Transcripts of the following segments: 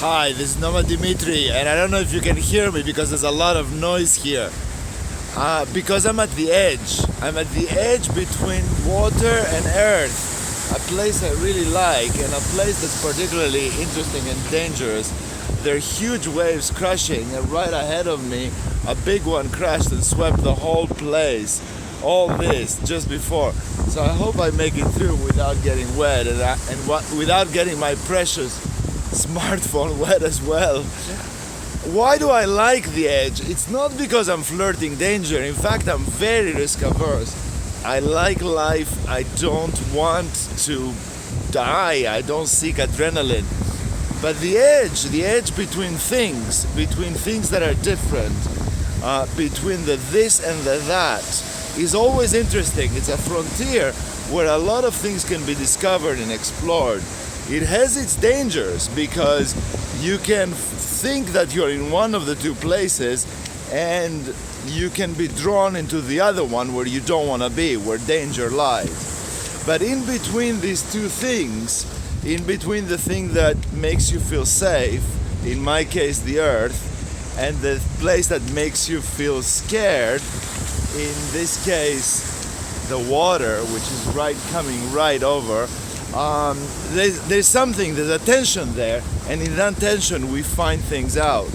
Hi, this is Nova Dimitri, and I don't know if you can hear me because there's a lot of noise here. Because I'm at the edge. I'm at the edge between water and earth, a place I really like, and a place that's particularly interesting and dangerous. There are huge waves crashing, and right ahead of me, a big one crashed and swept the whole place. All this just before. So I hope I make it through without getting wet without getting my precious smartphone wet as well. Why do I like the edge? It's not because I'm flirting danger. In fact, I'm very risk averse. I like life. I don't want to die. I don't seek adrenaline. But the edge between things that are different, between the this and the that, is always interesting. It's a frontier where a lot of things can be discovered and explored. It has its dangers because you can think that you're in one of the two places and you can be drawn into the other one where you don't want to be, where danger lies. But in between these two things, in between the thing that makes you feel safe, in my case the earth, and the place that makes you feel scared, in this case the water, which is coming right over, there's a tension there, and in that tension we find things out.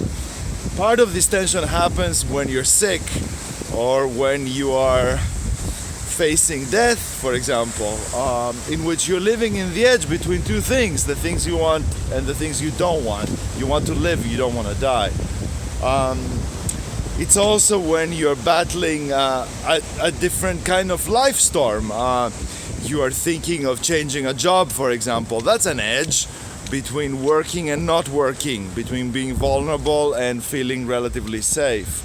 Part of this tension happens when you're sick or when you are facing death, for example, in which you're living in the edge between two things, the things you want and the things you don't want. You want to live, you don't want to die. It's also when you're battling a different kind of life storm. You are thinking of changing a job, for example. That's an edge between working and not working, between being vulnerable and feeling relatively safe.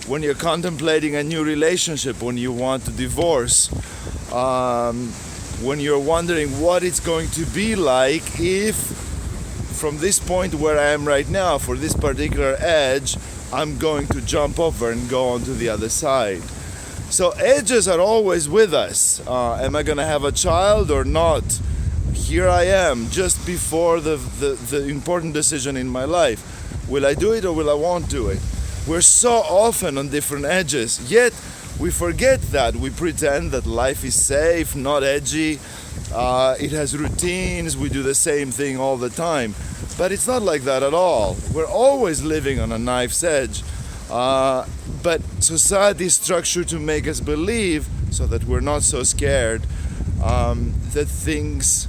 When you're contemplating a new relationship, when you want to divorce, when you're wondering what it's going to be like if from this point where I am right now, for this particular edge, I'm going to jump over and go on to the other side. So edges are always with us. Am I going to have a child or not? Here I am, just before the important decision in my life. Will I do it or will I won't do it? We're so often on different edges, yet we forget that. We pretend that life is safe, not edgy. It has routines, we do the same thing all the time. But it's not like that at all. We're always living on a knife's edge. But society is structured to make us believe, so that we're not so scared, that things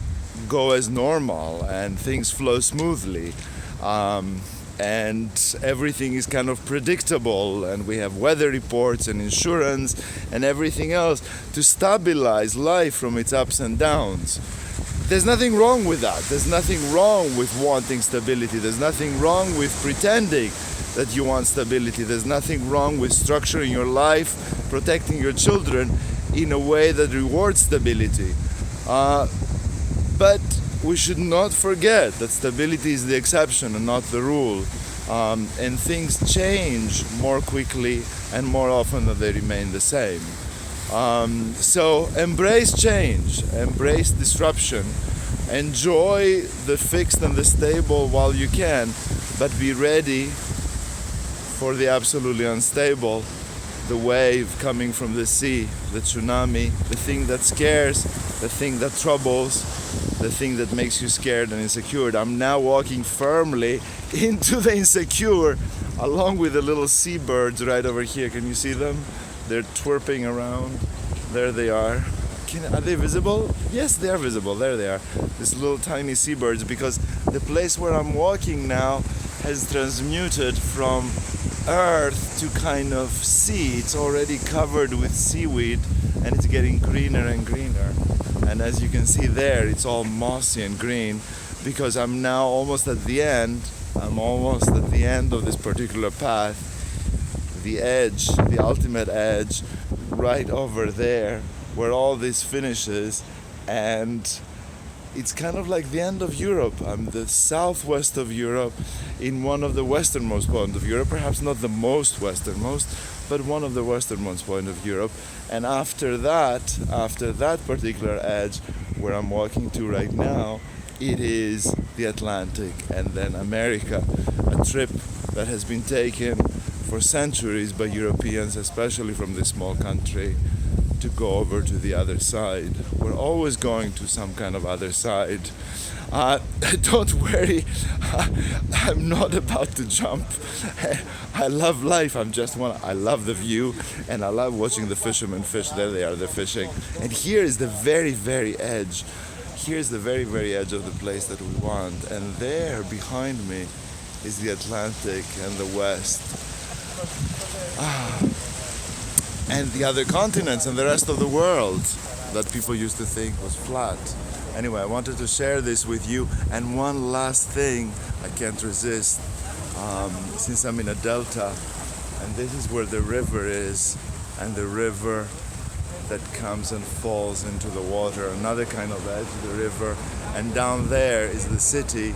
go as normal and things flow smoothly. And everything is kind of predictable, and we have weather reports and insurance and everything else to stabilize life from its ups and downs. There's nothing wrong with that. There's nothing wrong with wanting stability. There's nothing wrong with pretending that you want stability. There's nothing wrong with structuring your life, protecting your children in a way that rewards stability. But we should not forget that stability is the exception and not the rule. And things change more quickly and more often than they remain the same. So embrace change, embrace disruption, enjoy the fixed and the stable while you can, but be ready for the absolutely unstable, the wave coming from the sea, the tsunami, the thing that scares, the thing that troubles, the thing that makes you scared and insecure. I'm now walking firmly into the insecure, along with the little seabirds right over here. Can you see them? They're twerping around. There they are. Are they visible? Yes, they are visible. There they are. These little tiny seabirds, because the place where I'm walking now has transmuted from earth to kind of sea. It's already covered with seaweed and it's getting greener and greener. And as you can see there, it's all mossy and green, because I'm now almost at the end. I'm almost at the end of this particular path. The edge, the ultimate edge, right over there, where all this finishes, and it's kind of like the end of Europe. I'm the southwest of Europe, in one of the westernmost point of Europe, perhaps not the most westernmost, but one of the westernmost point of Europe. And after that particular edge where I'm walking to right now, it is the Atlantic, and then America, a trip that has been taken for centuries by Europeans, especially from this small country, to go over to the other side. We're always going to some kind of other side. Don't worry, I'm not about to jump. I love life. I love the view, and I love watching the fishermen fish. There they are, they're fishing. And here is the very, very edge. Here's the very, very edge of the place that we want. And there, behind me, is the Atlantic and the West. And the other continents and the rest of the world that people used to think was flat. Anyway, I wanted to share this with you. And one last thing, I can't resist, since I'm in a delta, and this is where the river is, and the river that comes and falls into the water, another kind of edge of the river, and down there is the city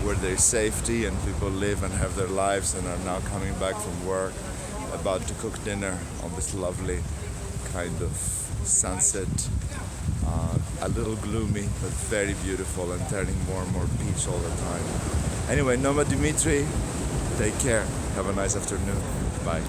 where there's safety and people live and have their lives and are now coming back from work, about to cook dinner on this lovely kind of sunset. A little gloomy, but very beautiful, and turning more and more peach all the time. Anyway, Noma Dimitri, take care. Have a nice afternoon. Bye.